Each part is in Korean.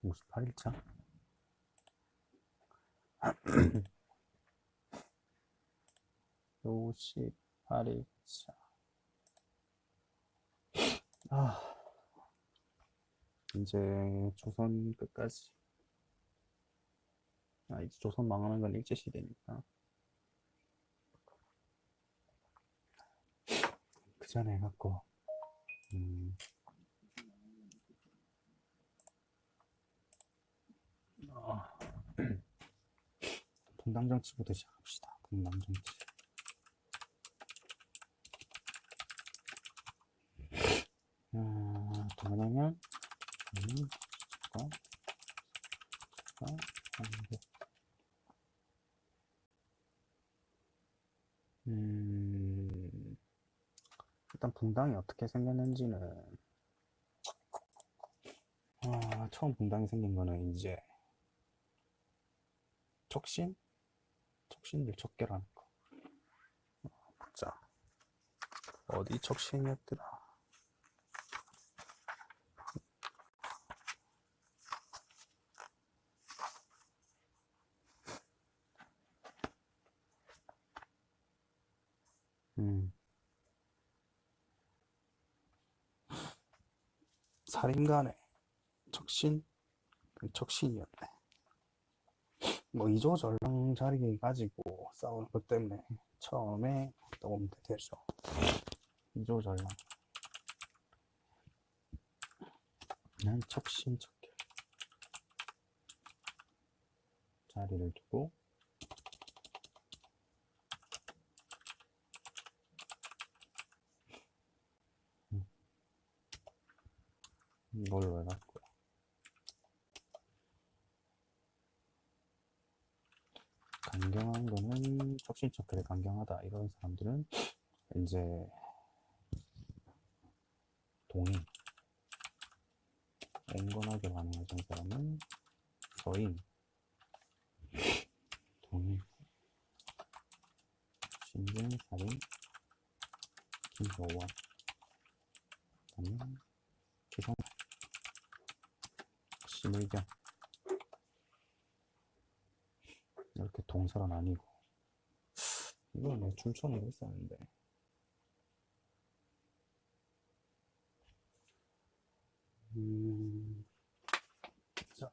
58일차? 58일차. 이제 조선 끝까지. 이제 조선 망하는 건 일제시대니까. 그 전에 해갖고, 분당정치부터 시작합시다. 분당정치. 뭐냐면, 일단 분당이 어떻게 생겼는지는, 처음 분당이 생긴 거는 이제 척신들 척결하는 거. 보자. 어디 척신이었더라. 살인간의 척신이었네. 뭐 이조전랑 자리 가지고 싸우는 것 때문에 처음에 도움이 되죠. 이조전랑. 난 척신척결 자리를 두고 이걸로 해갖고 강경한 거는 척신척결에 강경하다 이런 사람들은 이제 동인, 온건하게 반응하는 사람은 서인, 동인, 신진살인, 김효원, 그다음에 기성, 심의경 이렇게 동서로 나뉘고. 이건 내 춘천으로 있었는데 자,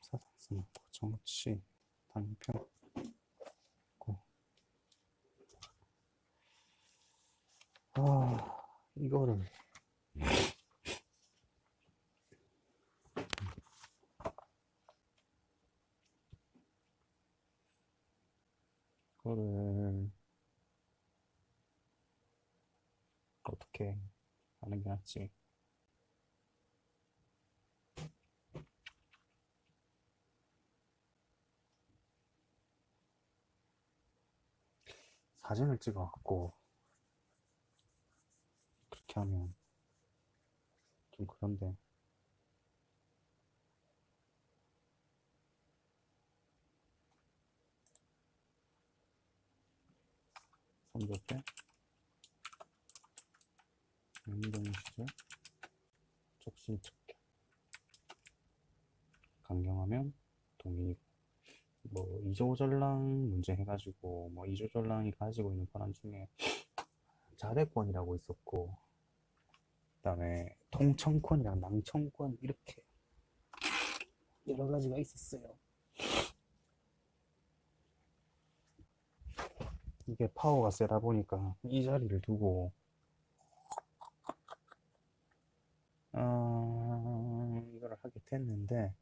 사상성, 정치, 단편, 이거를 어떻게 하는 게 낫지? 사진을 찍어갖고 그렇게 하면 좀 그런데. 선조때 영동 시절 척신척결 강경하면 동인이고, 뭐 이조전랑 문제 해가지고 뭐 이조전랑이 가지고 있는 권한 중에 자대권이라고 있었고, 그 다음에 통청권이랑 낭청권 이렇게 여러 가지가 있었어요. 이게 파워가 세다 보니까 이 자리를 두고 이걸 하게 됐는데,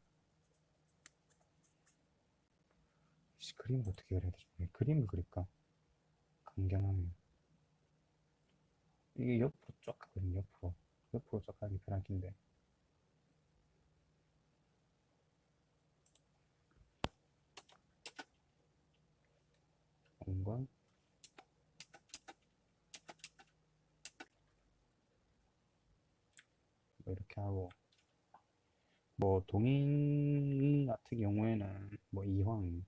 그림을 어떻게 그려야 되지? 그림을 그릴까? 강경하면 이게 옆으로 쫙 가거든요. 옆으로 쫙 가기 편한 긴데, 온건 뭐 이렇게 하고, 뭐 동인 같은 경우에는 뭐 이황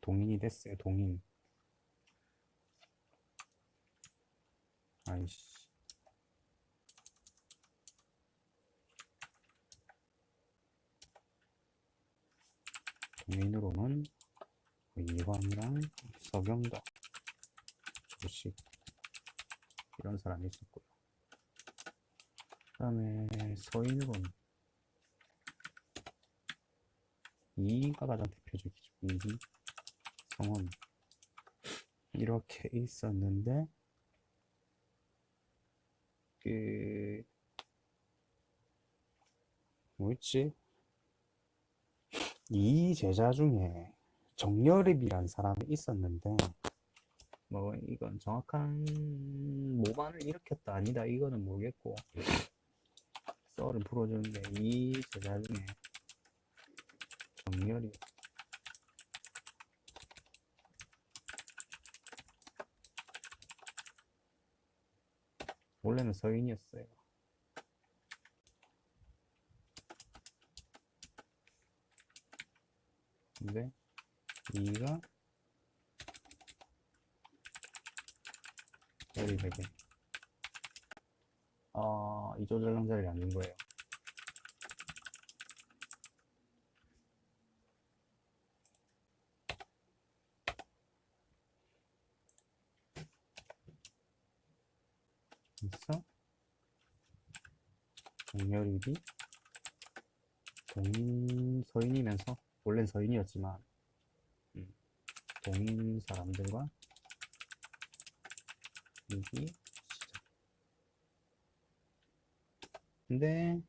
동인이 됐어요. 동인. 아이씨. 동인으로는 뭐 이황이랑 서경덕, 조식 이런 사람이 있었고요. 그 다음에 서인으로는 이가 가장 대표적이죠. 이기, 성원 이렇게 있었는데 그 뭐였지? 이 제자 중에 정여립이란 사람이 있었는데 뭐 이건 정확한 모반을 일으켰다 아니다 이거는 모르겠고 썰을 풀어주는데 이 제자 중에 정여립 원래는 서인이었어요. 근데 이가 여립에게 이 조절랑자를 안 준 거예요. 그래서 정여립이 동인 서인이면서 원래는 서인이었지만 동인 사람들과 이기 시작. 근데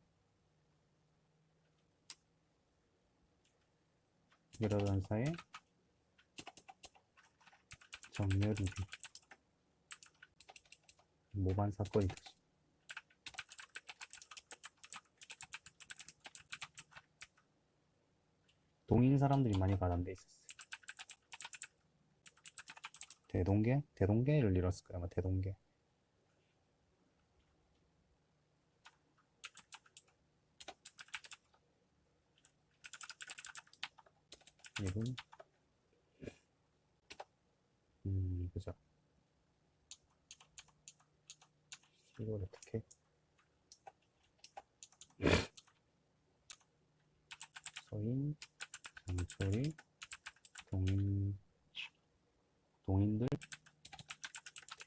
이러던 사이에 정여립이 모반 사건이 터지. 동인 사람들이 많이 가담돼 있었어요. 대동계? 대동계를 잃었을 거예요. 아마 대동계. 이분 보자. 이걸 어떻게 서인, 장철이, 동인들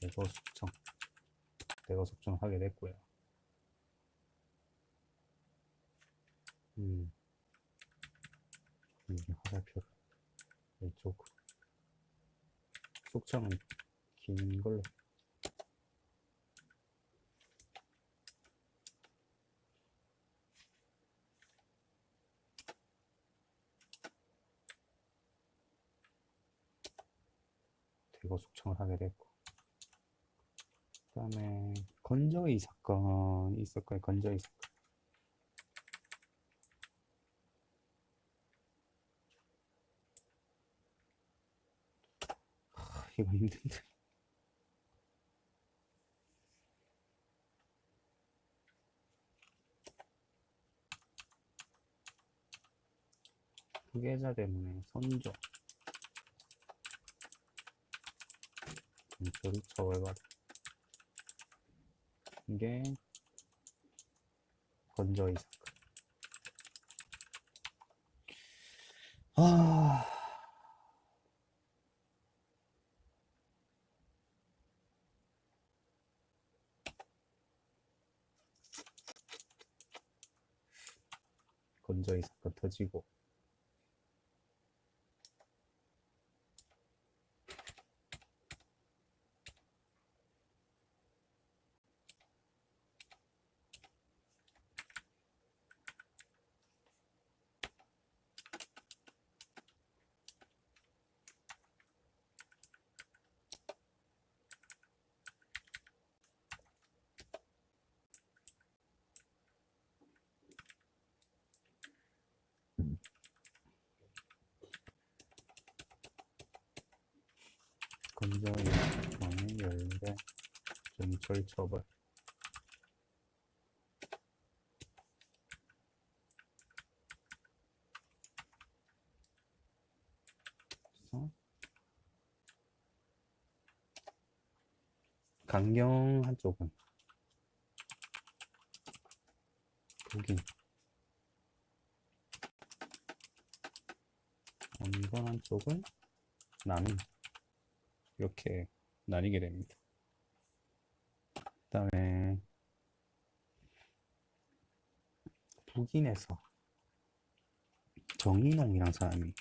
대거 숙청 하게 됐고요. 여기 화살표를 이쪽으로 숙청은 긴 걸로 대거 숙청을 하게 됐고 그 다음에 건저희 사건이 있을 거예요. 건저희 사건. 이거 힘든데. 후계자 때문에 선조 정철이 처벌받아. 이게 건저희 사건. 건저희 사건 터지고 건저희 사건의 열배 정철 처벌. 강경 한쪽은 북인, 원건 한쪽은 남인, 이렇게 나뉘게 됩니다. 그 다음에 북인에서 정인홍이랑 사람이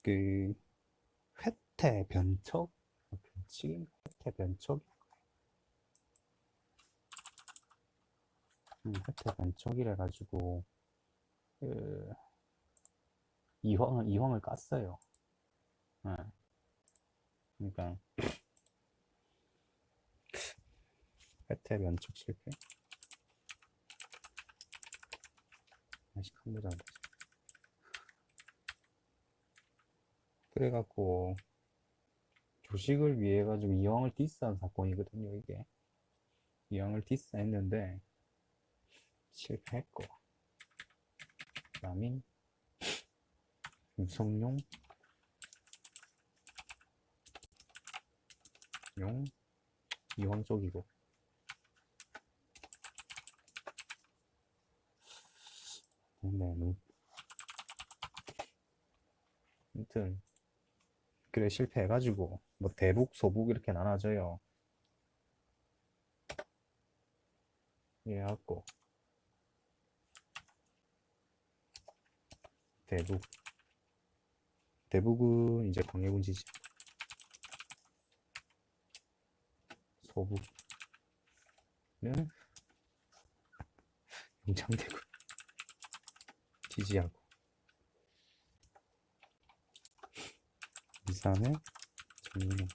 그 회태 변척, 변칙인가? 회태 변척, 회태 변척이래 가지고 그 이황을 깠어요. 네. 그러니까 회태 변척 실패. 다시 칸보자. 그래갖고 조식을 위해 가지고 이황을 디스한 사건이거든요. 이게 이황을 디스했는데 실패했고, 남인 유성룡 용 이황 쪽이고, 네, 아무튼 그래 실패해가지고 뭐 대북 소북 이렇게 나눠져요. 이래갖고 대북은 이제 광해군 지지, 소북은 영창대군 지지하고, 이산에 정인용,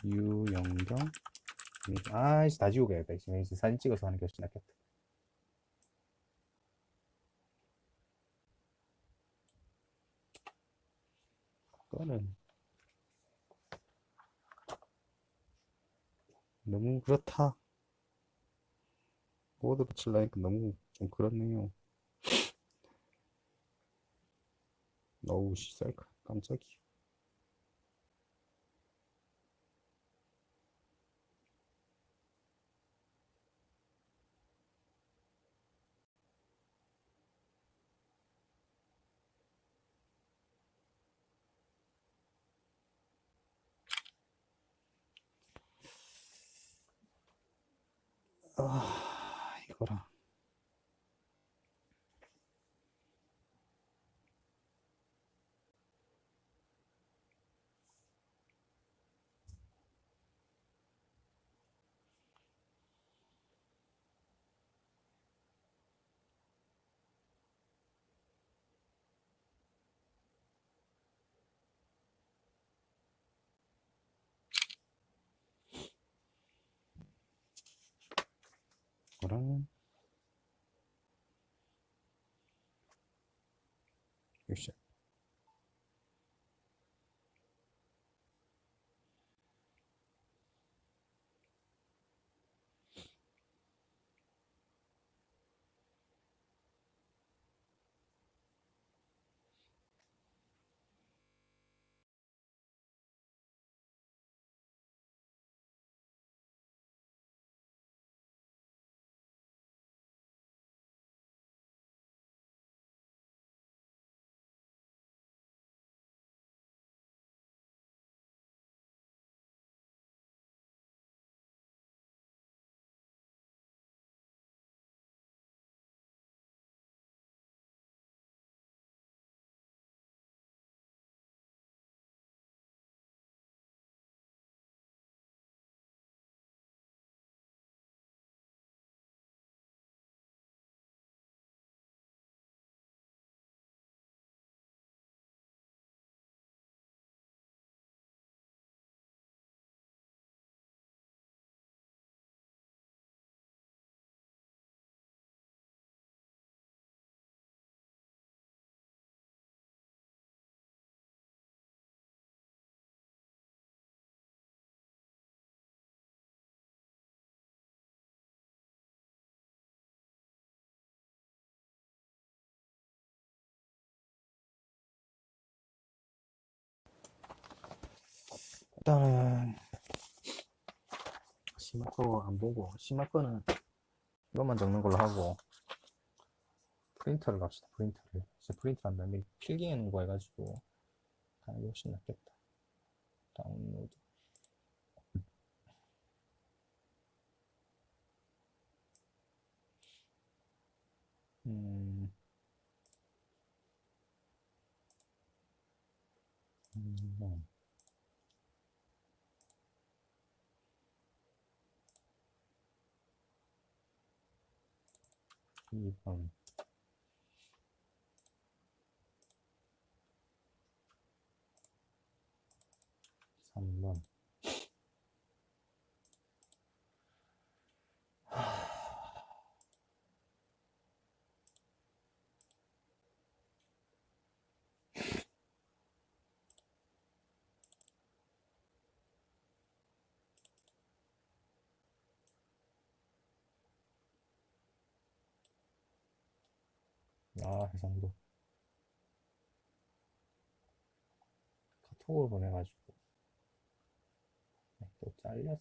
유영경, 아이씨 다 지우고 해야겠다. 이제 사진 찍어서 하는 게 훨씬 낫겠다. 그거는 너무 그렇다. 보드 붙일라니까 너무 좀 그렇네요. 어우 씨 쌀까 깜짝이야. 이거랑 이거랑 역시 일단은 심할 거 안 보고 심할 거는 이것만 적는 걸로 하고 프린터를 갑시다. 프린터를 이제 프린터 한 다음에 필기해 놓은 거 해가지고 하는 게 훨씬 낫겠다. 다운로드. 음, 2번 3번 해상도 카톡으로 보내가지고 또 잘렸어.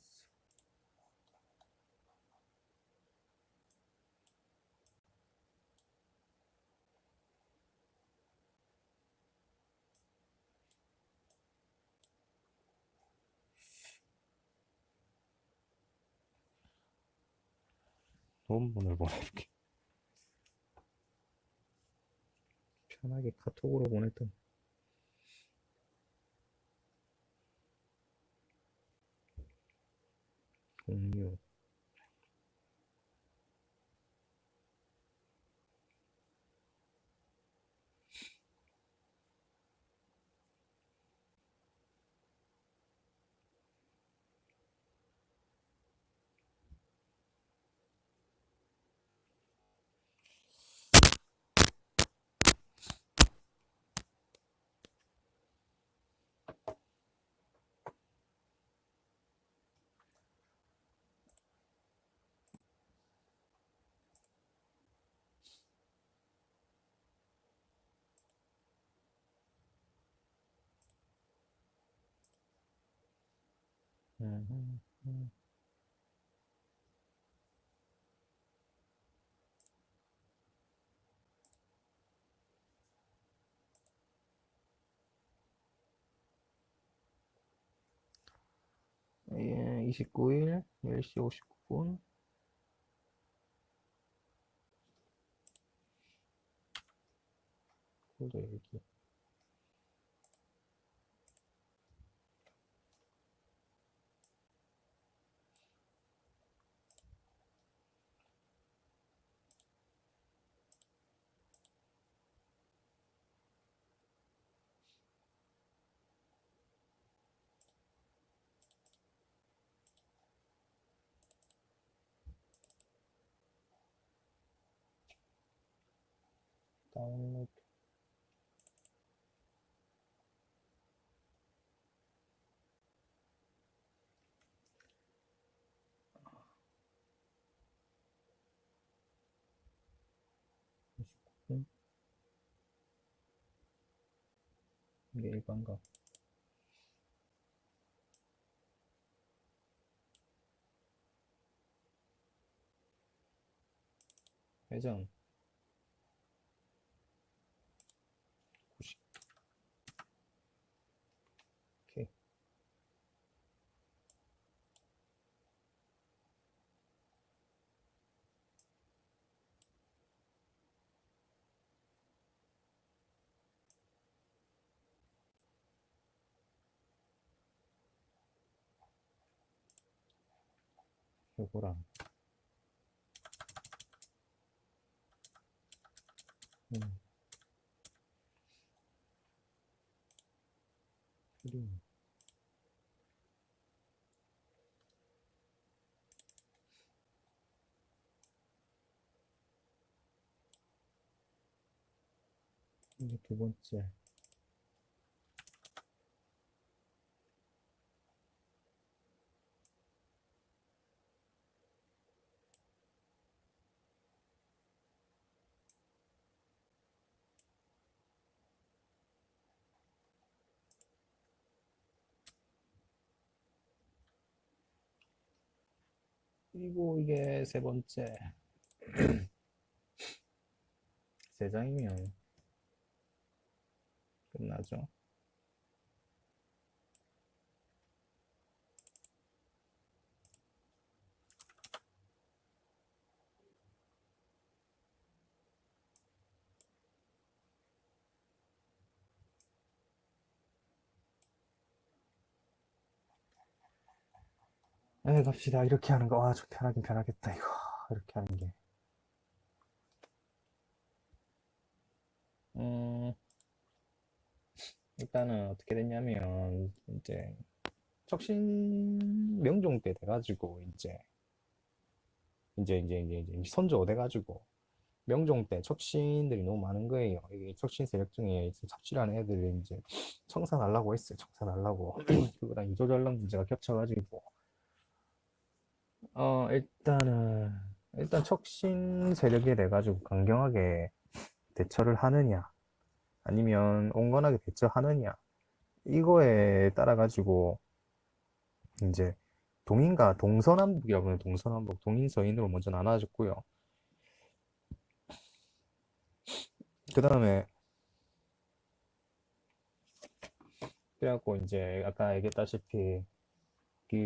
논문을 보낼게. 편하게 카톡으로 보냈던 공유. 음, 29일 10시 59분 코드 얘기. 다운로드. 이게 일반가. 회전 90. 오케이. 요거랑 프림. 이게 두 번째. 그리고 이게 세 번째. 세 장이면 끝나죠. 네, 갑시다. 이렇게 하는 거. 아, 좀 편하긴 편하겠다, 이거. 이렇게 하는 게. 음, 일단은 어떻게 됐냐면, 이제, 척신 명종 때 돼가지고, 이제 선조 돼가지고, 명종 때 척신들이 너무 많은 거예요. 이게 척신 세력 중에 삽질하는 애들이 이제 청산하려고 했어요. 청산하려고. 그거랑 이조전랑 문제가 겹쳐가지고, 일단 척신 세력이 돼가지고 강경하게 대처를 하느냐, 아니면 온건하게 대처하느냐, 이거에 따라 가지고 이제 동인과 동서남북이라고 하는 동서남북, 동인서인으로 먼저 나눠졌고요. 그 다음에 그래갖고 이제 아까 얘기했다시피 그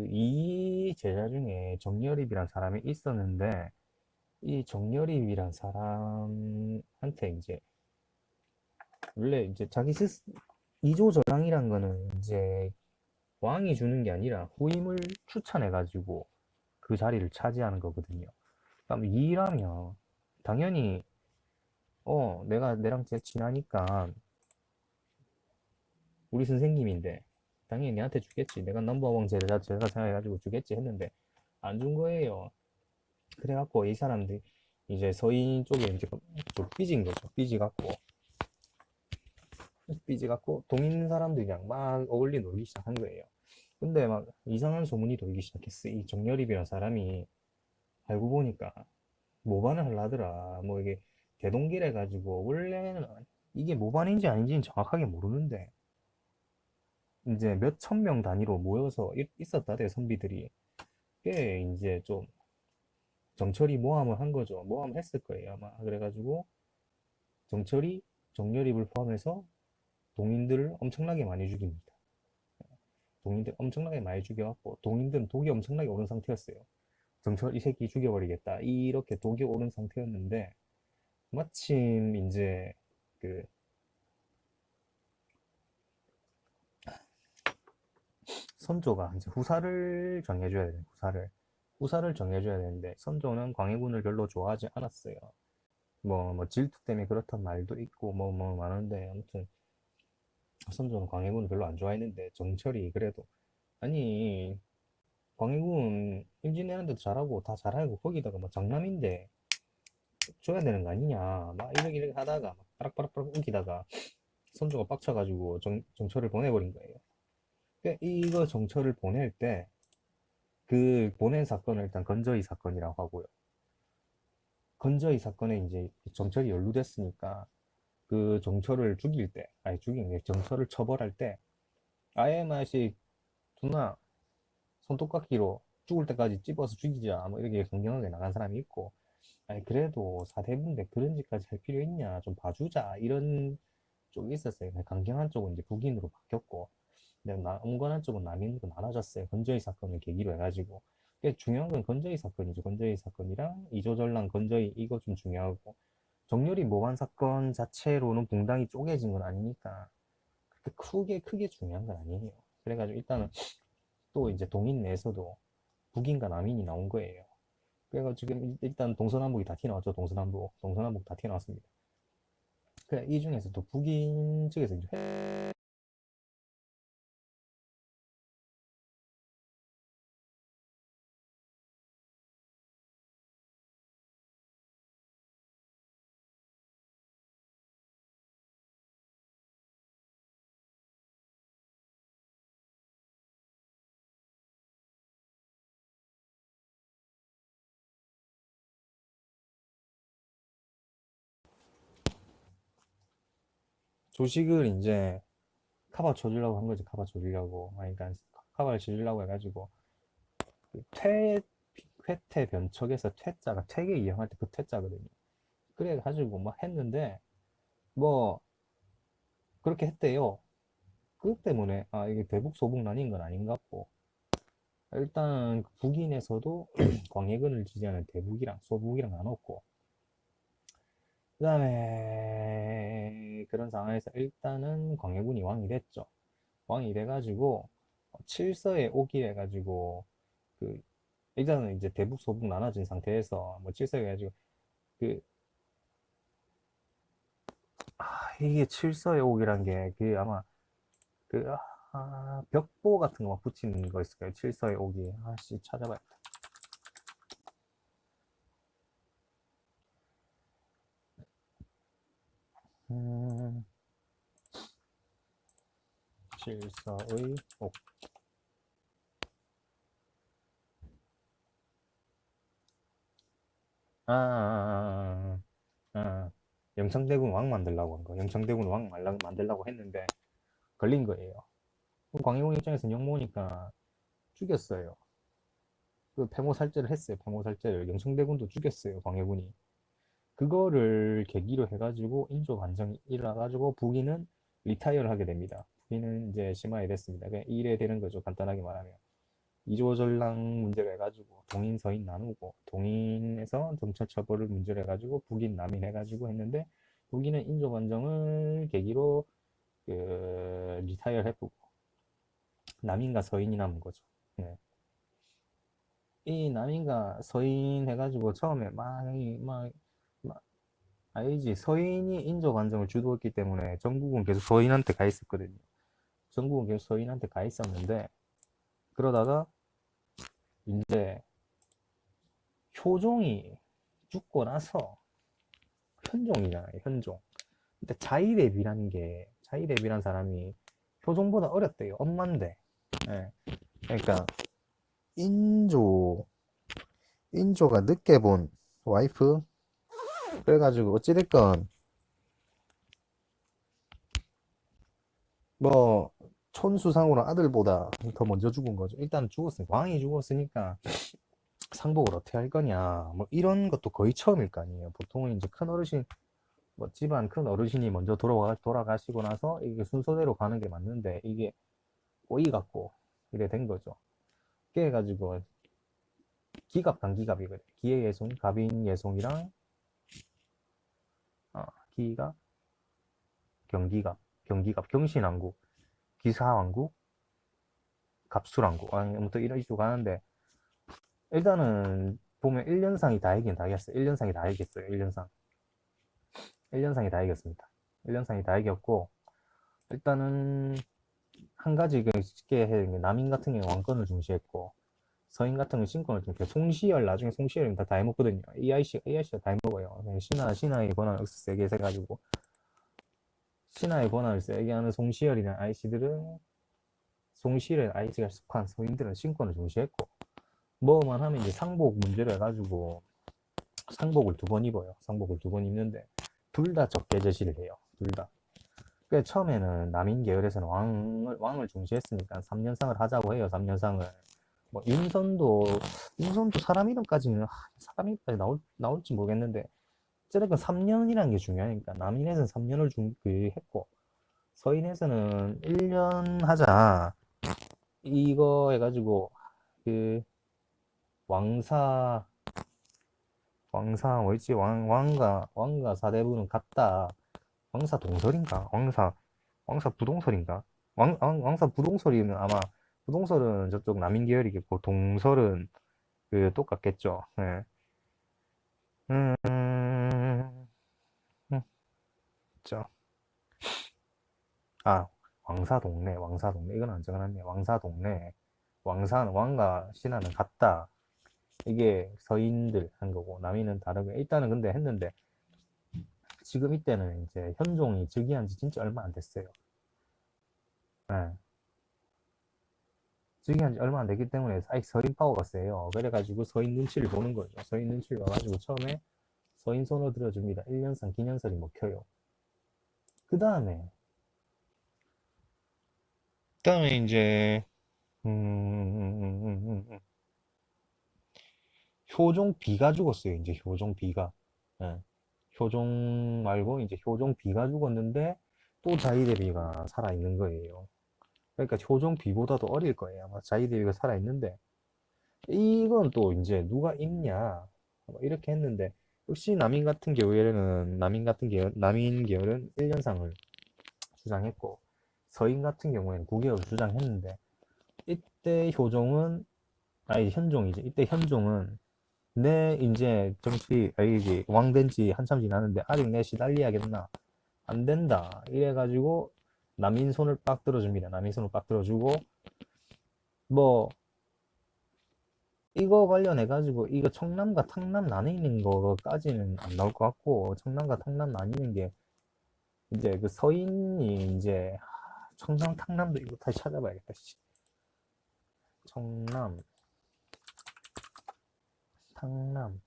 이 제자 중에 정여립이란 사람이 있었는데, 이 정여립이란 사람한테 이제 원래 이제 이조저랑이란 거는 이제 왕이 주는 게 아니라 후임을 추천해가지고 그 자리를 차지하는 거거든요. 그럼 이라면 당연히 내가 내랑 제일 친하니까 우리 선생님인데 당연히 내한테 주겠지. 내가 넘버원 제가 생각해가지고 주겠지 했는데 안 준 거예요. 그래갖고 이 사람들이 이제 서인 쪽에 이제 좀 삐진 거죠. 삐지갖고 동인 사람들이랑 막 어울리 놀기 시작한 거예요. 근데 막 이상한 소문이 돌기 시작했어. 이 정여립이라는 사람이 알고 보니까 모반을 하려더라. 뭐 이게 대동길 해가지고 원래는 이게 모반인지 아닌지는 정확하게 모르는데 이제 몇 천 명 단위로 모여서 있었다대 선비들이. 꽤 이제 좀 정철이 모함을 한 거죠. 모함을 했을 거예요 아마. 그래가지고 정철이 정여립을 포함해서 동인들을 엄청나게 많이 죽입니다. 동인들 엄청나게 많이 죽여갖고 동인들은 독이 엄청나게 오른 상태였어요. 정철 이 새끼 죽여버리겠다 이렇게 독이 오른 상태였는데 마침 이제 그 선조가 이제 후사를 정해줘야 돼. 후사를 정해줘야 되는데 선조는 광해군을 별로 좋아하지 않았어요. 뭐 질투 때문에 그렇단 말도 있고 뭐 많은데, 아무튼 선조는 광해군을 별로 안 좋아했는데 정철이 그래도 아니 광해군 임진왜란도 잘하고 다 잘하고 거기다가 뭐 장남인데 줘야 되는 거 아니냐 막 이렇게 하다가 막 빠락빠락빠락 웃기다가 선조가 빡쳐가지고 정철을 보내버린 거예요. 그러니까 이거 정철을 보낼 때 그 보낸 사건을 일단 건저희 사건이라고 하고요. 건저희 사건에 이제 정철이 연루됐으니까 그 정철을 죽일 때, 아니 죽인 게 정철을 처벌할 때 아예 맛이 누나 손톱깎이로 죽을 때까지 찝어서 죽이자 뭐 이렇게 강경하게 나간 사람이 있고, 아니 그래도 사대부인데 그런 짓까지 할 필요 있냐 좀 봐주자 이런 쪽이 있었어요. 강경한 쪽은 이제 북인으로 바뀌었고, 근데 온건한 쪽은 남인으로 나눠졌어요. 건저희 사건을 계기로 해가지고. 중요한 건 건저희 사건이죠. 건저희 사건이랑 이조전랑 건저희 이거 좀 중요하고, 정렬이 모반 사건 자체로는 붕당이 쪼개진 건 아니니까 그렇게 크게 중요한 건 아니에요. 그래가지고 일단은 또 이제 동인 내에서도 북인과 남인이 나온 거예요. 그래가지고 지금 일단 동서남북이 다 튀어나왔죠. 동서남북 다 튀어나왔습니다. 그래, 이 중에서도 북인 측에서 이제 조식을 이제 카바 쳐주려고 한 거지. 카바 쳐주려고. 아니, 그러니까 카바를 쳐주려고 해가지고 그 회퇴 변척에서 퇴자가 퇴계 이행할 때 그 퇴자거든요. 그래가지고 막 했는데 뭐 그렇게 했대요. 그것 때문에 아 이게 대북 소북 난인 건 아닌 것 같고 일단 북인에서도 광해군을 지지하는 대북이랑 소북이랑 나눴고 그 다음에 그런 상황에서 일단은 광해군이 왕이 됐죠. 왕이 돼가지고 칠서에 오기로 해가지고 그 일단은 이제 대북 소북 나눠진 상태에서 뭐 칠서에 해가지고 그 이게 칠서에 오기란 게 그 아마 그 벽보 같은 거 막 붙이는 거 있을 거예요. 칠서에 오기 아씨 찾아봐야겠다. 음, 칠서의 옥. 아, 아, 아, 아, 아. 영창대군 왕 만들라고 한 거. 영창대군 왕 만들라고 했는데 걸린 거예요. 광해군 입장에서는 욕먹으니까 죽였어요. 그 폐모살제를 했어요. 폐모살제를 영창대군도 죽였어요. 광해군이. 그거를 계기로 해가지고 인조 반정이 일어나가지고 북인은 리타이어를 하게 됩니다. 북인은 이제 심하게 됐습니다. 그냥 이래 되는 거죠. 간단하게 말하면. 이조전랑 문제를 해가지고 동인 서인 나누고 동인에서 정처처벌을 문제를 해가지고 북인 남인 해가지고 했는데 북인은 인조 반정을 계기로 그 리타이어 해보고 남인과 서인이 남은 거죠. 네. 이 남인과 서인 해가지고 처음에 막 알지 서인이 인조 반정을 주도했기 때문에 전국은 계속 서인한테 가 있었거든요. 전국은 계속 서인한테 가 있었는데 그러다가 이제 효종이 죽고 나서 현종이잖아요, 현종. 근데 자이랩이라는 사람이 효종보다 어렸대요. 엄만데. 예. 그러니까 인조 인조가 늦게 본 와이프 그래가지고 어찌됐건 뭐 촌수상으로 아들보다 더 먼저 죽은 거죠. 일단 죽었으니까 왕이 죽었으니까 상복을 어떻게 할 거냐 뭐 이런 것도 거의 처음일 거 아니에요. 보통은 이제 큰 어르신 뭐 집안 큰 어르신이 먼저 돌아가시고 나서 이게 순서대로 가는 게 맞는데 이게 꼬이 갖고 이래 된 거죠. 그래 가지고 기갑 단기갑이거든. 기해예송, 갑인예송이랑 기갑, 경기갑, 경신왕국, 기사왕국, 갑술왕국 아무튼 이런 이슈 가는데 일단은 보면 1년상이 다 이긴 다 이겼어요. 1년상이 다 이겼어요. 1년상. 1년상이 다 이겼습니다. 1년상이 다 이겼고 일단은 한 가지 쉽게 해 남인 같은 경우 왕권을 중시했고 서인 같은 경우 신권을 좀 송시열 나중에 송시열이 다 해먹거든요. AIC가 다 해먹어요. 신하의 권한을 세게 해가지고 신하의 권한을 세게 하는 송시열이나 IC들은 송시열의 IC가 속한 서인들은 신권을 중시했고 뭐만 하면 이제 상복 문제를 해가지고 상복을 두 번 입어요. 상복을 두 번 입는데 둘 다 적개 제시를 해요. 둘 다. 그 처음에는 남인 계열에서는 왕을 중시했으니까 3년상을 하자고 해요. 3년상을. 뭐 윤선도 사람 이름까지는 사람 이름까지 나올지 모르겠는데 어쨌든 3년이라는 게 중요하니까 남인에서는 3년을 했고 서인에서는 1년 하자 이거 해가지고 그 왕사 뭐였지 왕가 사대부는 같다. 왕사 동설인가 왕사 부동설인가 왕사 부동설이면 아마 부동설은 저쪽 남인 계열이겠고 동설은 그 똑같겠죠. 네. 음, 음, 저, 아, 왕사동네. 이건 안 적어놨네. 왕사동네. 왕사는 왕과 신하는 같다. 이게 서인들 한 거고, 남인은 다르고. 일단은 근데 했는데, 지금 이때는 이제 현종이 즉위한 지 진짜 얼마 안 됐어요. 네. 즉위한 지 얼마 안 됐기 때문에 아직 서인 파워가 세요. 그래가지고 서인 눈치를 보는 거죠. 서인 눈치를 봐가지고 처음에 서인 손을 들어줍니다. 1년상 기념설이 먹혀요. 그 다음에 이제 음, 음, 음, 음, 음, 음. 효종 B가 죽었어요. 이제 효종 B가. 예. 효종 말고 이제 효종 B가 죽었는데 또 자이데비가 살아있는 거예요. 그러니까 효종 B보다도 어릴 거예요. 아마 자이데비가 살아있는데 이건 또 이제 누가 있냐 뭐 이렇게 했는데 역시 남인 계열은 1년상을 주장했고 서인 같은 경우에는 9개월 주장했는데 이때 효종은 아니 현종이지 이때 현종은 내 이제 정치 아니지 왕 된 지 한참 지났는데 아직 내 시달려야겠나 안 된다 이래가지고 남인 손을 빡 들어줍니다. 남인 손을 빡 들어주고 뭐 이거 관련해가지고 이거 청남과 탕남 나뉘는 거까지는 안 나올 것 같고 청남과 탕남 나뉘는 게 이제 그 서인이 이제 청남 탕남도 이거 다시 찾아봐야겠다. 청남 탕남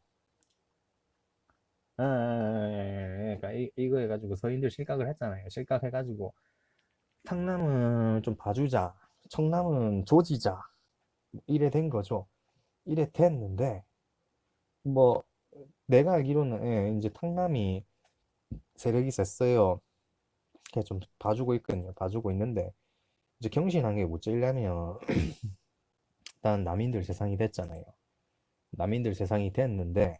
그러니까 이거 해가지고 서인들 실각을 했잖아요. 실각해가지고 탕남은 좀 봐주자 청남은 조지자 이래 된 거죠. 이래 됐는데 뭐 내가 알기로는 이제 탕남이 세력이 셌어요. 그냥 좀 봐주고 있거든요. 봐주고 있는데 이제 경신한게 뭐쩌려면 일단 남인들 세상이 됐잖아요. 남인들 세상이 됐는데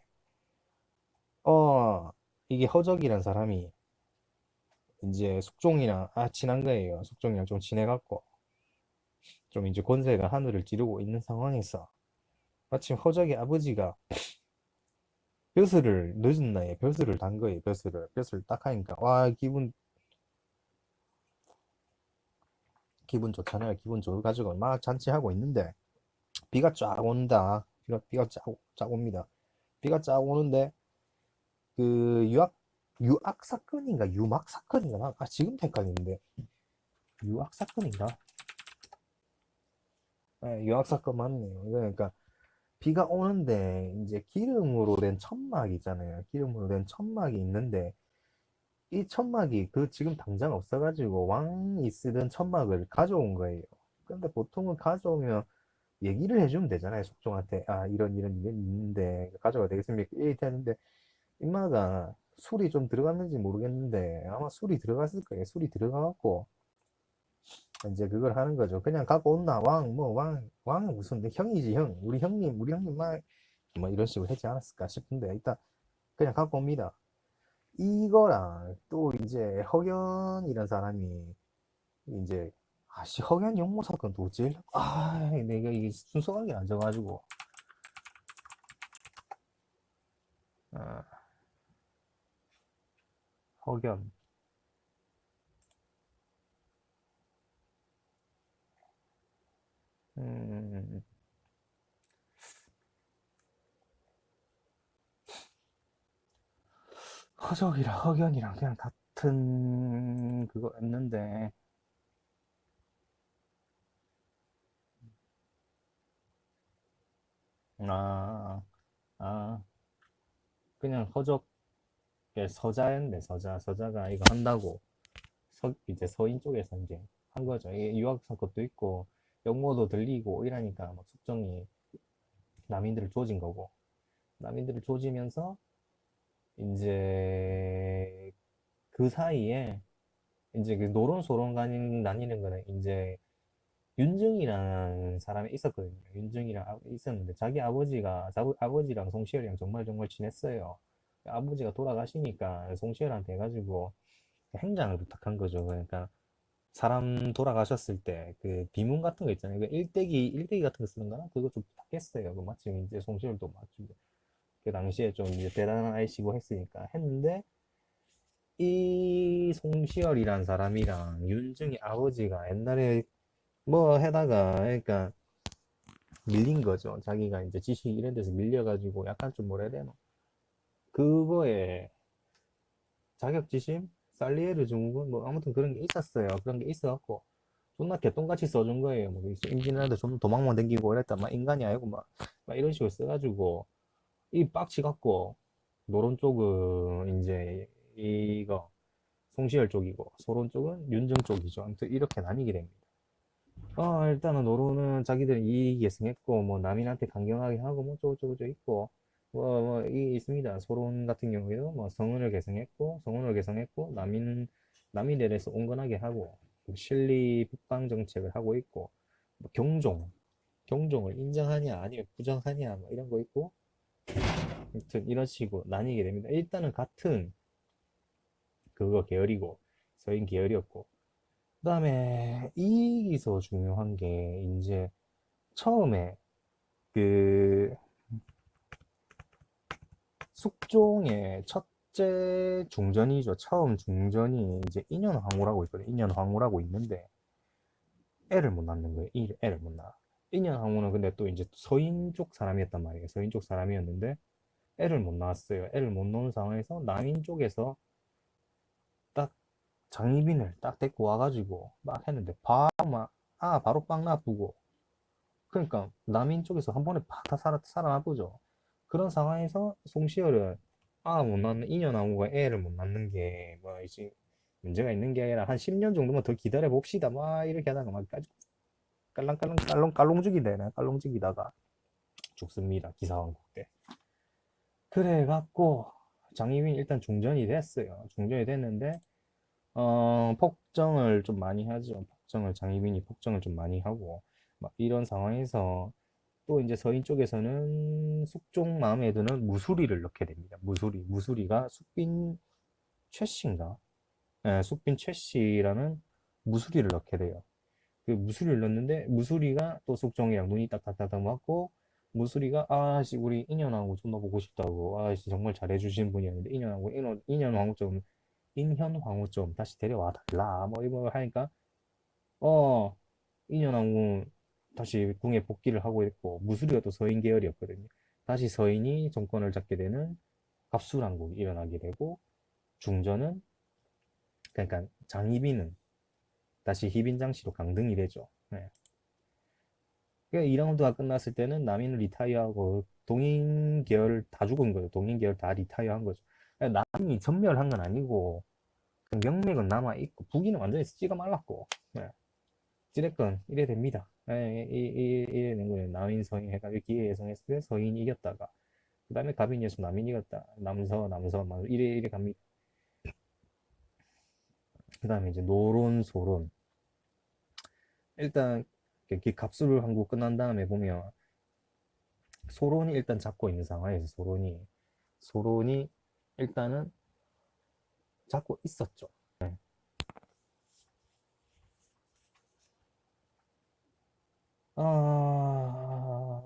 이게 허적이란 사람이 이제 숙종이랑 친한 거예요. 숙종이랑 좀 친해갖고 좀 이제 권세가 하늘을 찌르고 있는 상황에서 마침 허적의 아버지가 벼슬을 늦은 나이에 벼슬을 단 거예요. 벼슬을 딱 하니까 와 기분 좋잖아요. 기분 좋아가지고 막 잔치하고 있는데 비가 쫙 온다. 비가 쫙 옵니다. 비가 쫙 오는데 그 유악 사건인가 유막 사건인가 지금 헷갈리는데 유악 사건인가 유악 사건 맞네요. 그러니까 비가 오는데 이제 기름으로 된 천막 있잖아요. 기름으로 된 천막이 있는데 이 천막이 그 지금 당장 없어가지고 왕이 쓰던 천막을 가져온 거예요. 근데 보통은 가져오면 얘기를 해주면 되잖아요. 숙종한테 이런 일이 있는데 가져가 되겠습니까? 이렇게 하는데 임마가 술이 좀 들어갔는지 모르겠는데 아마 술이 들어갔을 거예요. 술이 들어가갖고 이제 그걸 하는 거죠. 그냥 갖고 온나 왕은 무슨 내 형이지 형 우리 형님 뭐 이런 식으로 하지 않았을까 싶은데 일단 그냥 갖고 옵니다. 이거랑 또 이제 허견이란 사람이 이제 허견 용모 사건 또 제일 내가 이게 순서가 안 져가지고 아, 허견 음, 허적이랑 허견이랑 그냥 같은 그거였는데 아, 아 그냥 허적의 서자였는데 서자가 이거 한다고 이제 서인 쪽에서 이제 한 거죠. 이게 유학 사건도 있고 영모도 들리고 이러니까 막 숙종이 남인들을 조진 거고 남인들을 조지면서 이제 그 사이에 이제 그 노론소론 나뉘는 거는 이제 윤정이라는 사람이 있었거든요. 윤정이랑 있었는데 자기 아버지랑 송시열이랑 정말 친했어요. 아버지가 돌아가시니까 송시열한테 해가지고 행장을 부탁한 거죠. 그러니까 사람 돌아가셨을 때 그 비문 같은 거 있잖아요. 그 일대기 같은 거 쓰는 거나 그거 좀 부탁했어요. 그 마침 이제 송시열도 마침 그 당시에 좀 이제 대단한 아이시고 했으니까 했는데 이 송시열이란 사람이랑 윤중이 아버지가 옛날에 뭐 해다가 그러니까 밀린 거죠. 자기가 이제 지식 이런 데서 밀려가지고 약간 좀 뭐라 해야 되나 그거에 자격지심 살리에르 증후군 뭐 아무튼 그런 게 있었어요. 그런 게 있어갖고 존나 개똥같이 써준 거예요. 뭐 임진왜란때 좀 도망만 댕기고 이랬다 막 인간이 아니고 막 이런 식으로 써가지고 이 빡치 갖고 노론 쪽은 이제 이거 송시열 쪽이고 소론 쪽은 윤정 쪽이죠. 아무튼 이렇게 나뉘게 됩니다. 일단은 노론은 자기들은 이익에 승했고 뭐 남인한테 강경하게 하고 뭐 저거 있고 이게 있습니다. 소론 같은 경우에도 뭐 성운을 개성했고, 남인에 대해서 온건하게 하고, 그 실리 북방 정책을 하고 있고, 뭐 경종을 인정하냐, 아니면 부정하냐, 뭐 이런 거 있고, 아무튼 이런 식으로 나뉘게 됩니다. 일단은 같은 그거 계열이고, 서인 계열이었고, 그 다음에 이기서 중요한 게, 이제 처음에 그 숙종의 첫째 중전이죠. 처음 중전이 이제 인현황후라고 있거든요. 인현황후라고 있는데 애를 못 낳는 거예요. 애를 못 낳아. 인현황후는 근데 또 이제 서인 쪽 사람이었단 말이에요. 서인 쪽 사람이었는데 애를 못 낳았어요. 애를 못 낳은 상황에서 남인 쪽에서 딱 장희빈을 딱 데리고 와가지고 막 했는데 바로 빵 나쁘고, 그러니까 남인 쪽에서 한 번에 팍 다 살아나보죠. 그런 상황에서 송시열은 못 낳는 인연하고가 애를 못 낳는 게 뭐 이제 문제가 있는 게 아니라 한 10년 정도만 더 기다려 봅시다. 막 이렇게 하다가 막 깔롱죽이 되네. 깔롱죽이다가 죽습니다. 기사왕국 때. 그래갖고 장희빈 일단 중전이 됐어요. 중전이 됐는데 폭정을 좀 많이 하죠. 장희빈이 폭정을 좀 많이 하고 막 이런 상황에서 또 이제 서인 쪽에서는 숙종 마음에 드는 무수리를 넣게 됩니다. 무수리가 숙빈 최씨인가? 네, 숙빈 최씨라는 무수리를 넣게 돼요. 그 무수리를 넣는데 무수리가 또 숙종이랑 눈이 딱딱딱 맞고, 무수리가 아씨 우리 인현왕후 존나 보고 싶다고, 아씨 정말 잘해주신 분이었는데 인현왕후 좀 다시 데려와 달라 뭐 이거 하니까 어 인현왕후 다시 궁에 복귀를 하고 있고, 무수리가 또 서인 계열이었거든요. 다시 서인이 정권을 잡게 되는 갑술왕국이 일어나게 되고, 중전은 그러니까 장희빈은 다시 희빈장씨로 강등이 되죠. 네. 그러니까 2라운드가 끝났을 때는 남인은 리타이어하고 동인 계열 다 죽은 거예요. 동인 계열 다 리타이어한 거죠. 그러니까 남인이 전멸한 건 아니고 그 명맥은 남아 있고 북이는 완전히 찍어 말랐고, 네. 찌레건 이래 됩니다. 네, 이래 된 거예요. 남인 서인 해가지고 기회 예상했을 때 서인이 이겼다가 그 다음에 갑인 예수 남인이 이겼다. 남서 막 이래 갑니다. 그 다음에 이제 노론 소론. 일단 이렇게 갑수를 한국 끝난 다음에 보면 소론이 일단 잡고 있는 상황에서 소론이 일단은 잡고 있었죠. 네. 아,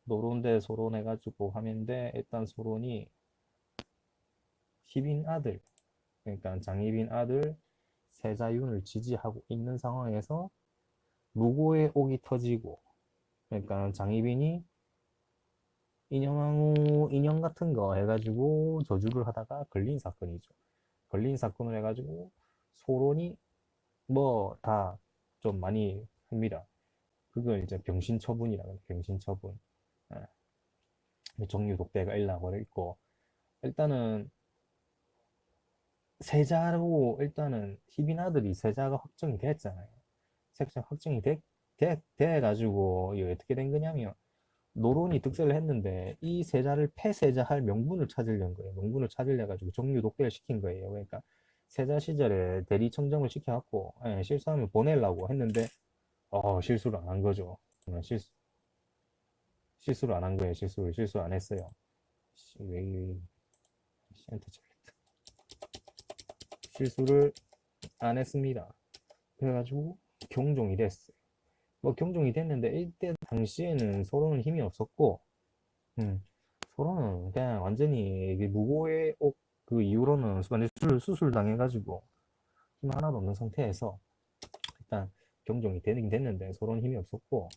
노론 대 소론 해가지고 하는데 일단 소론이 희빈 아들, 그러니까 장희빈 아들 세자윤을 지지하고 있는 상황에서 무고의 옥이 터지고, 그러니까 장희빈이 인형 같은 거 해가지고 저주를 하다가 걸린 사건이죠. 걸린 사건을 해가지고 소론이 뭐 다 좀 많이 합니다. 그걸 이제 병신처분이라고 해요. 병신처분. 정유독대가 일어나고 있고, 일단은 세자로 일단은 희빈 아들이 세자가 확정이 됐잖아요. 세자 확정이 돼가지고 이게 어떻게 된 거냐면 노론이 득세를 했는데 이 세자를 폐세자할 명분을 찾으려는 거예요. 명분을 찾으려 가지고 정류 독배를 시킨 거예요. 그러니까 세자 시절에 대리 청정을 시켜갖고 실수하면 보내려고 했는데 실수를 안 한 거죠. 실수를 안 한 거예요. 실수 안 했어요. 왜 엔터 실수를 안 했습니다. 그래가지고 경종이 됐어요. 뭐 경종이 됐는데 이때 당시에는 서로는 힘이 없었고, 음, 서로는 그냥 완전히 무고의 그 이후로는 완전 수술 당해가지고 힘 하나도 없는 상태에서 일단 경종이 되긴 됐는데 서로는 힘이 없었고,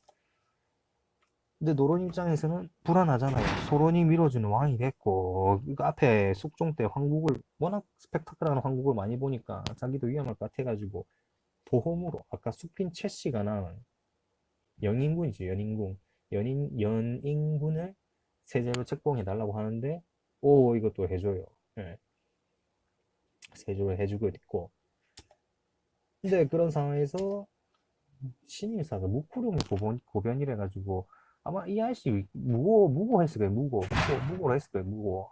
근데 노론 입장에서는 불안하잖아요. 소론이 밀어주는 왕이 됐고, 그 앞에 숙종 때 황국을 워낙 스펙타클한 황국을 많이 보니까 자기도 위험할 것 같아가지고 보험으로 아까 숙빈 최 씨가 낳은 연인군이죠. 연인군을 세제로 책봉해 달라고 하는데 이것도 해줘요. 예, 세조를 해주고 있고, 근데 그런 상황에서 신임사가 무쿠룡이 고변이래 가지고 아마 이 아저씨 무고 했을 거예요. 무고로 했을 거예요. 무고.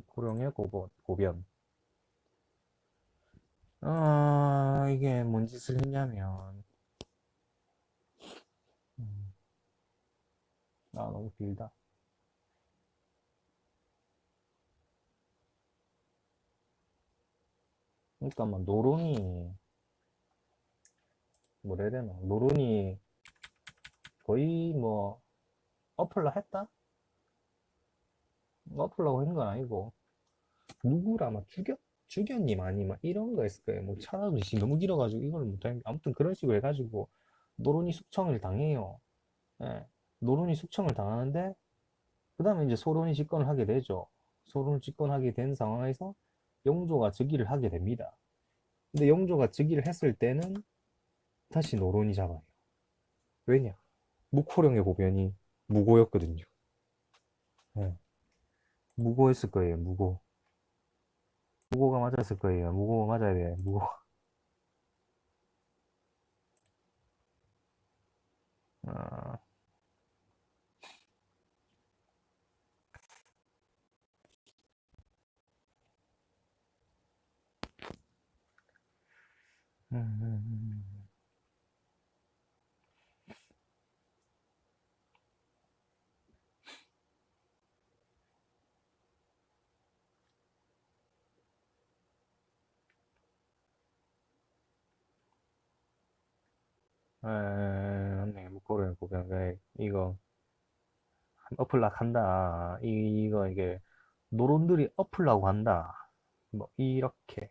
고령의 고변. 이게 뭔 짓을 했냐면, 너무 길다. 그러니까 뭐 뭐라 해야 되나, 노론이 거의 뭐 엎을라 했다? 엎으려고 한 건 아니고, 누구라 막 죽였니 많이 막 이런 거 했을 거예요. 뭐 차라도 씨 너무 길어가지고 이걸 못하는 아무튼 그런 식으로 해가지고 노론이 숙청을 당해요. 예. 노론이 숙청을 당하는데 그 다음에 이제 소론이 집권을 하게 되죠. 소론을 집권하게 된 상황에서 영조가 즉위를 하게 됩니다. 근데 영조가 즉위를 했을 때는 다시 노론이 잡아요. 왜냐? 묵호령의 고변이 무고였거든요. 예. 무고했을 거예요. 무고가 맞았을 거예요. 무고가 맞아야 돼. 무고. 아, 음, 음, 맞네. 묵호령의 고변. 이거 어플락 한다. 이게 노론들이 어플라고 한다. 뭐 이렇게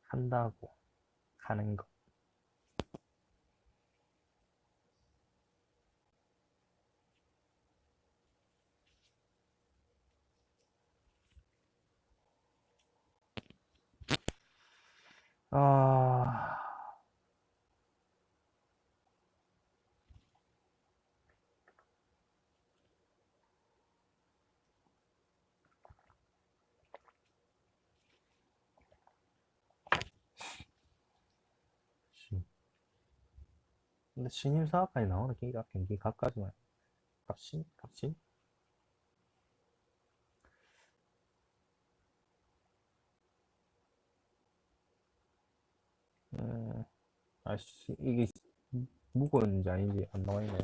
한다고 하는 거. 아, 근데 신임사학까지 나오는 경기 각까지만 값신? 음, 아씨 이게 무거운지 아닌지 안 나와 있네.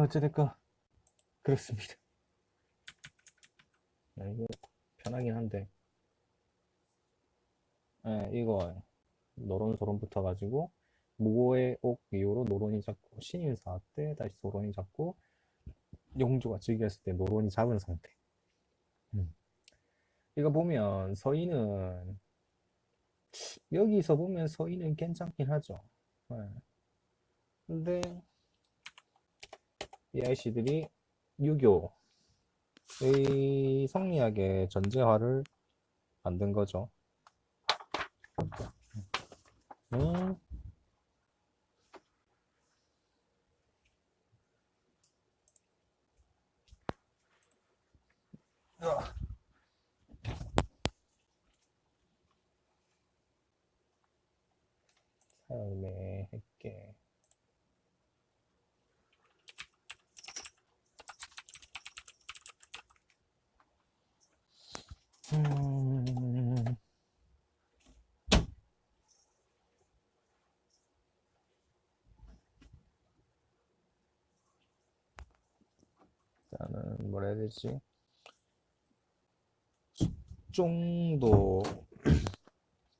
어찌됐건 그렇습니다. 이거 편하긴 한데, 이거 노론 소론 붙어가지고 무고의 옥 이후로 노론이 잡고 신인사 때 다시 노론이 잡고 용조가 즉위했을 때 노론이 잡은 상태. 음. 이거 보면 여기서 보면 서인은 괜찮긴 하죠. 네. 근데 이 아이씨들이 유교의 성리학의 전제화를 만든 거죠. 음, 삶의 핵계. 음, 일단은 뭐라 해야 되지? 숙종도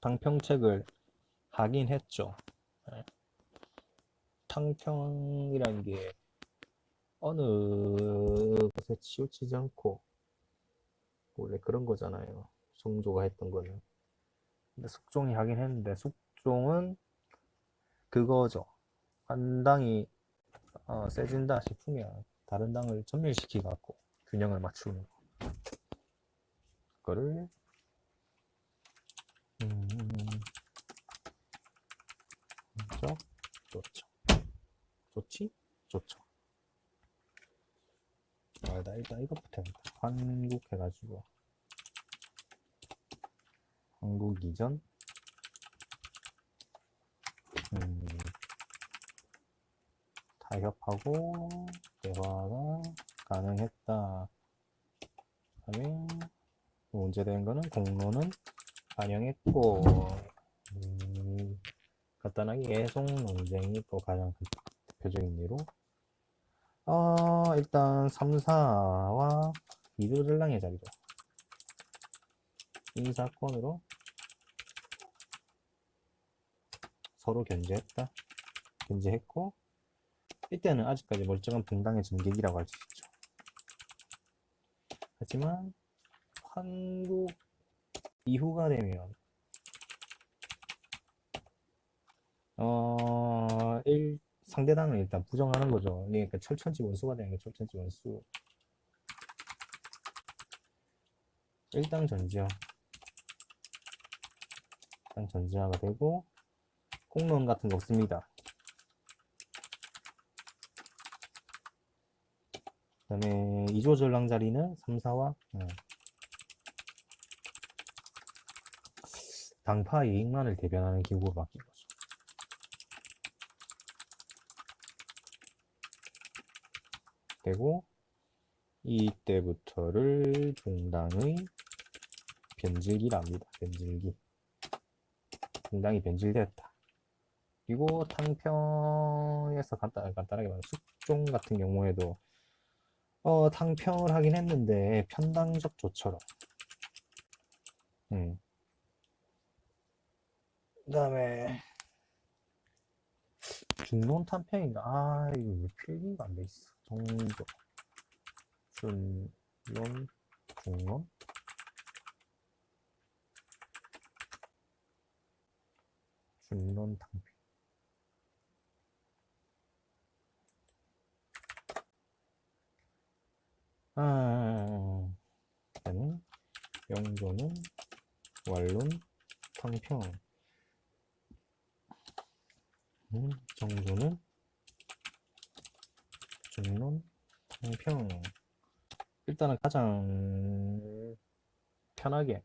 탕평책을 하긴 했죠. 예. 탕평이라는 게 어느 것에 치우치지 않고 원래 그런 거잖아요. 정조가 했던 거는. 근데 숙종이 하긴 했는데 숙종은 그거죠. 한 당이 세진다 싶으면 다른 당을 전멸시키 갖고 균형을 맞추는 거를 적 좋죠. 좋지? 좋죠. 나 일단 이것부터 해야겠다. 한국 해가지고 한국 이전 타협하고 대화가 가능했다 하면 문제된 거는 공로는 반영했고 간단하게 예송 논쟁이 또 가장 대표적인 예로 일단 3사와 이조전랑의 자리죠. 이 사건으로 서로 견제했고 이때는 아직까지 멀쩡한 분당의 전객이라고 할 수 있죠. 하지만 한국 이후가 되면 상대당을 일단 부정하는 거죠. 그러니까 철천지 원수가 되는 게 철천지 원수. 일당 전지화. 일당 전지화가 되고 공론 같은 거 없습니다. 그 다음에 2조 전랑 자리는 3사와 당파 이익만을 대변하는 기구로 바뀐 거죠. 되고 이때부터를 종당의 변질기랍니다. 변질기. 종당이 변질되었다. 그리고 탕평에서 간단하게 말하면 숙종 같은 경우에도 탕평을 하긴 했는데 편당적 조처로 그 다음에 중론 탕평인가? 이거 왜 필기가 안 돼 있어? 정조 중론 중론 중론 탕평 영조는 완론 탕평 정조는 중론 탕평. 일단은 가장 편하게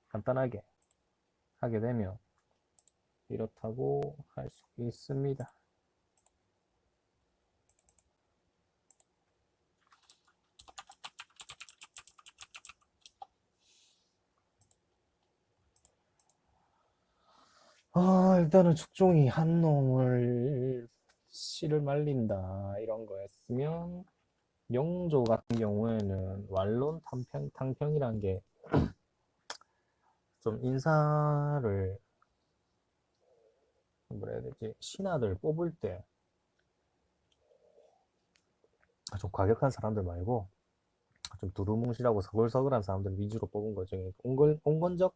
간단하게 하게 되면 이렇다고 할 수 있습니다. 일단은 축종이 한 놈을 씨를 말린다 이런 거였으면 영조 같은 경우에는 완론 탕평이란 게 좀 인사를 뭐라 해야 되지? 신하들 뽑을 때 좀 과격한 사람들 말고 좀 두루뭉실하고 서글서글한 사람들 위주로 뽑은 거죠. 온건적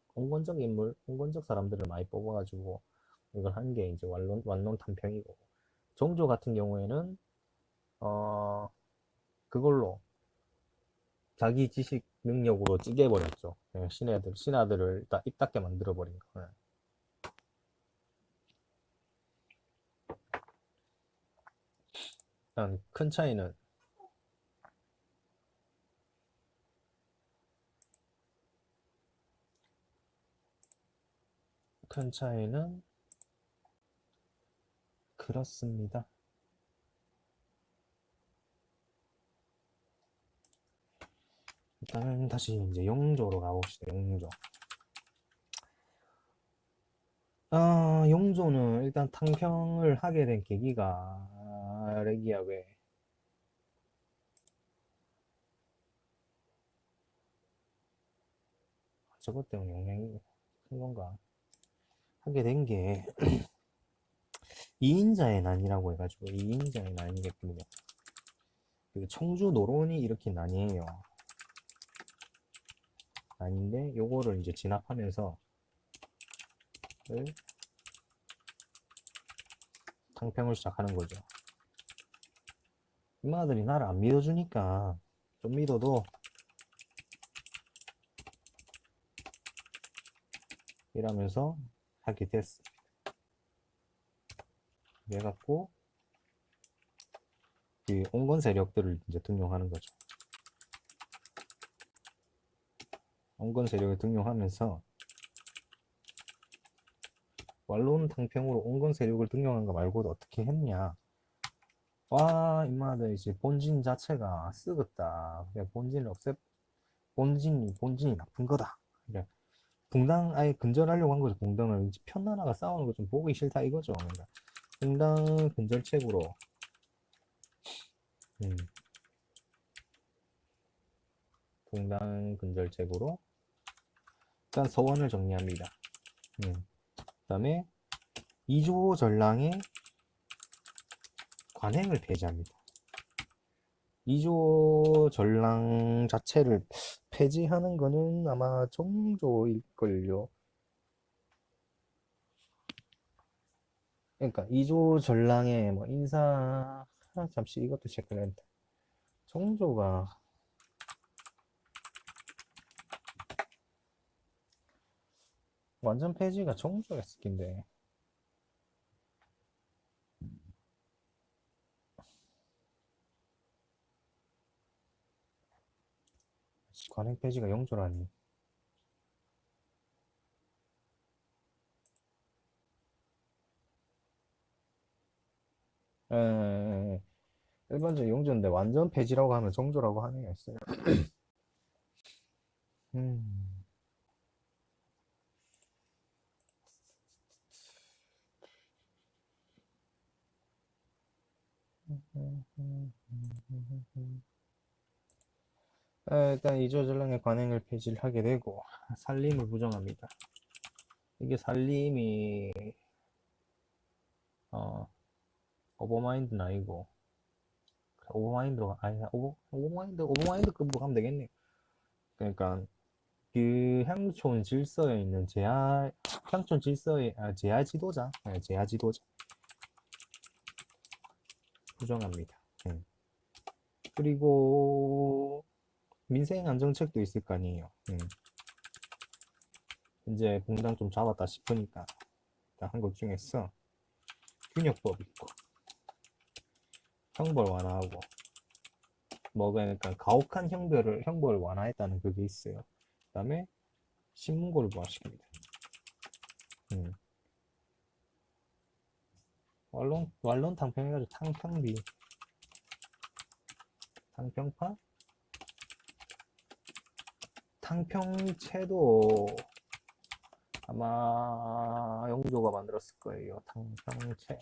인물, 온건적 사람들을 많이 뽑아가지고 이걸 한 게 이제 완론 탕평이고 정조 같은 경우에는 그걸로 자기 지식 능력으로 찌개버렸죠. 신하들을 다 입닫게 만들어버린 거. 일단 큰 차이는 그렇습니다. 일단은 다시 이제 영조로 가봅시다. 용조는 일단 탕평을 하게 된 계기가 레기야 왜 저것 때문에 영향이 큰 건가? 하게 된 게 2인자의 난이라고 해가지고 2인자의 난이겠군요. 그 청주 노론이 일으킨 난이에요. 난인데 요거를 이제 진압하면서 탕평을 시작하는 거죠. 이마들이 나를 안 믿어주니까 좀 믿어도 이러면서 하게 됐어. 그래갖고 그 온건 세력들을 이제 등용하는 거죠. 온건 세력을 등용하면서 완론 탕평으로 온건 세력을 등용한 거 말고도 어떻게 했냐. 와, 임마들 이제 본진 자체가 쓰겄다. 그래, 본진이 나쁜 거다. 그래, 붕당 아예 근절하려고 한 거죠. 붕당을 이제 편나라가 싸우는 거 좀 보기 싫다 이거죠. 그러니까 붕당 근절책으로 붕당 근절책으로 일단 서원을 정리합니다. 그 다음에 이조 전랑의 관행을 폐지합니다. 이조 전랑 자체를 폐지하는 거는 아마 정조일걸요. 그러니까 이조 전랑의 뭐 인사 잠시 이것도 체크해야 된다. 정조가 완전 폐지가 정조였을 텐데. 관행 폐지가 영조라니. 에, 일반적으로 영조인데 완전 폐지라고 하면 정조라고 하는 게 있어요. 음. 일단 이조전랑의 관행을 폐지를 하게 되고 살림을 부정합니다. 이게 살림이 오버마인드는 아니고 오버마인드로 아니 오버마인드급으로 가면 되겠네요. 그러니까 그 향촌 질서에 있는 향촌 질서의 제야 지도자 부정합니다. 그리고 민생 안정책도 있을 거 아니에요. 이제 공당 좀 잡았다 싶으니까 한 것 중에서 균역법 있고 형벌 완화하고 뭐가 그러니까 가혹한 형벌을 완화했다는 그게 있어요. 그 다음에 신문고를 부활시킵니다. 완론 탕평 해가지고 탕평비 탕평파 탕평채도 아마 영조가 만들었을 거예요. 탕평채.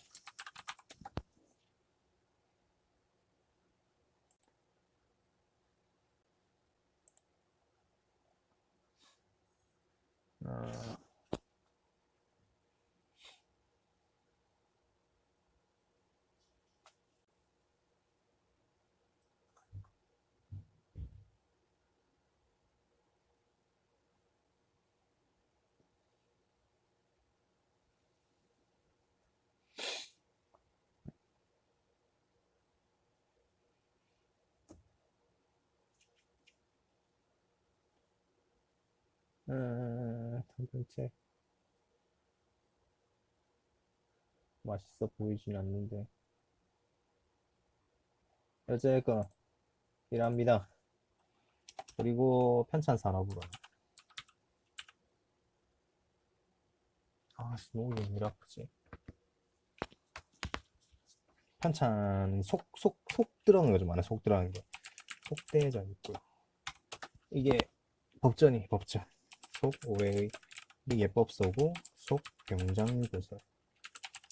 탕평채 맛있어 보이진 않는데 여제가 일합니다. 그리고 편찬 산업으로 목이 왜 아프지? 편찬 속 들어가는 거죠. 많아 속 들어가는 게 속대전 있고요. 이게 법전 속 5회의 예법서고 속 병장교설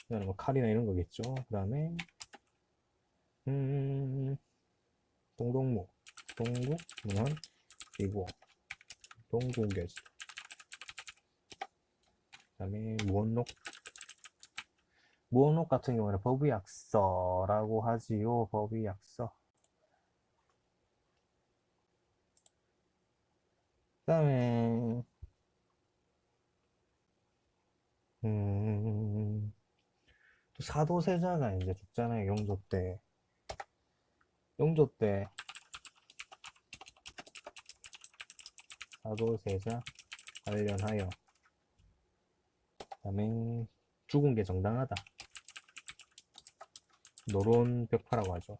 그다음에 뭐 칼이나 이런 거겠죠. 그 다음에 동국 문헌 그리고 동국여지 다음에 무언록. 무언록 같은 경우에는 법의약서라고 하지요. 법의약서. 그다음에 또 사도세자가 이제 죽잖아요. 용조 때. 용조 때 사도세자 관련하여 그다음에 죽은 게 정당하다. 노론벽파라고 하죠.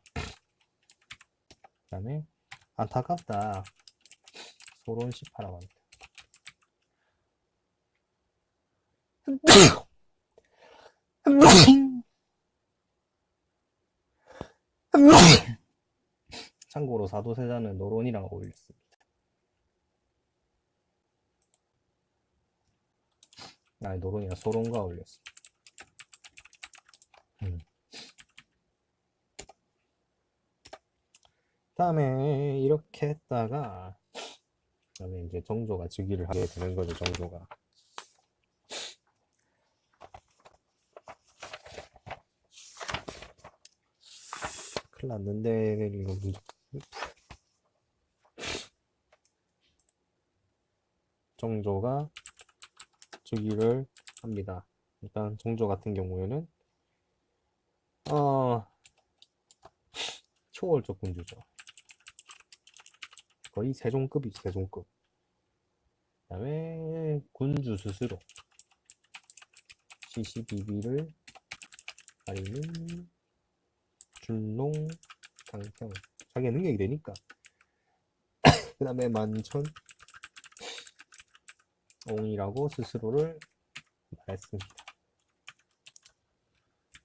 그다음에 안타깝다. 소론시파라고 합니다. 참고로 사도세자는 노론이랑 어울렸습니다. 아니, 노론이랑 소론과 어울렸습니다. 다음에 이렇게 했다가 그다음에 이제 정조가 즉위를 하게 되는 거죠. 정조가. 큰일 났는데 이거 정조가 즉위를 합니다. 일단 정조 같은 경우에는 초월적 군주죠. 거의 세종급이죠. 세종급. 그 다음에 군주 스스로 시시비비를 가리는 준농 강평. 자기가 능력이 되니까. 그 다음에 만천옹이라고 스스로를 말했습니다.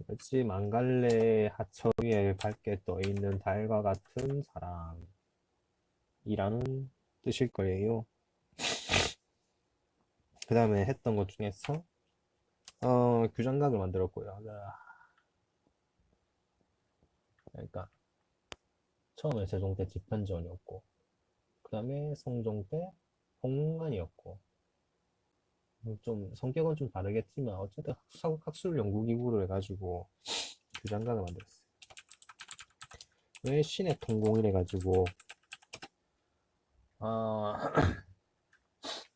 그렇지, 만갈래 하처 위에 밝게 떠있는 달과 같은 사랑이라는 뜻일 거예요. 그 다음에 했던 것 중에서 규장각을 만들었고요. 그러니까 처음에 세종 때 집현전이었고, 그 다음에 성종 때 홍문관이었고, 좀 성격은 좀 다르겠지만 어쨌든 학술 연구기구를 해가지고 규장각을 만들었어요. 왜 신의 통공을 해가지고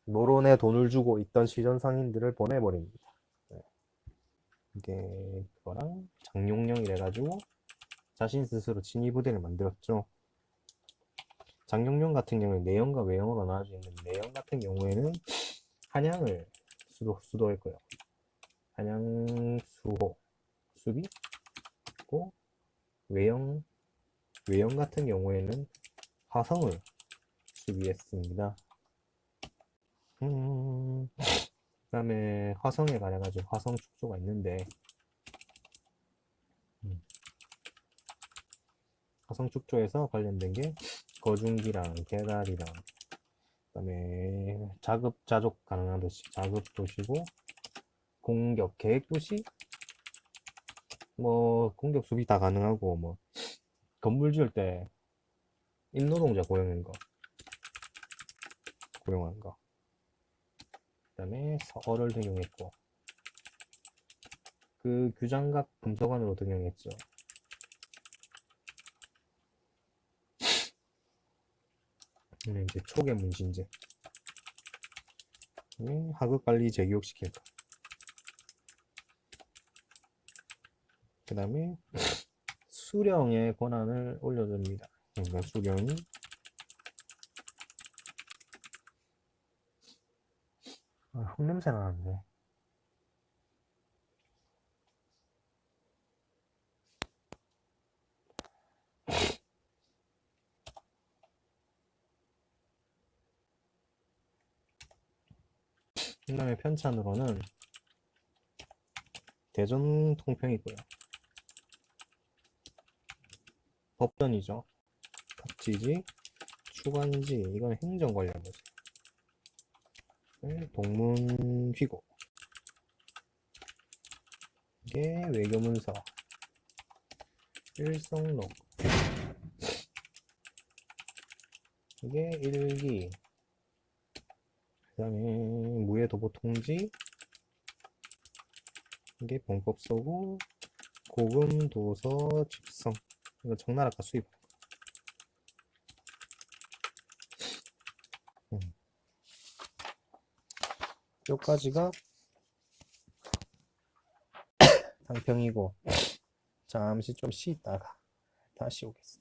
노론에 돈을 주고 있던 시전 상인들을 보내버립니다. 네. 이게 그거랑 장룡령이래가지고 자신 스스로 친위부대를 만들었죠. 장룡령 같은 경우는 내영과 외영으로 나눠져 있는데, 내영 같은 경우에는 한양을 수도했고요. 한양 수호 수비고, 외영 같은 경우에는 화성을 수비했습니다. 그 다음에 화성에 가려가지고 화성 축조가 있는데, 화성 축조에서 관련된 게 거중기랑 개달이랑, 그 다음에 자급 가능한 도시, 자급 도시고, 공격 계획 도시, 뭐 공격 수비 다 가능하고, 뭐 건물 지을 때 임노동자 고용한 거, 그 다음에 서어를 등용했고, 그 규장각 분서관으로 등용했죠. 이제 초계 문신제, 하급 관리 재교육시킬 거. 그 다음에 수령의 권한을 올려줍니다. 그러니까 수령이 흙냄새 나는데. 그 다음에 편찬으로는 대전 통평이고요. 법전이죠. 갑지지, 추관지, 이건 행정 관련 거죠. 동문휘고, 이게 외교문서, 일성록, 이게 일기, 그 다음에 무예도보통지, 이게 본법서고 고금 도서 집성 이거 정나라가 수입. 여기까지가 당평이고 잠시 좀 쉬다가 다시 오겠습니다.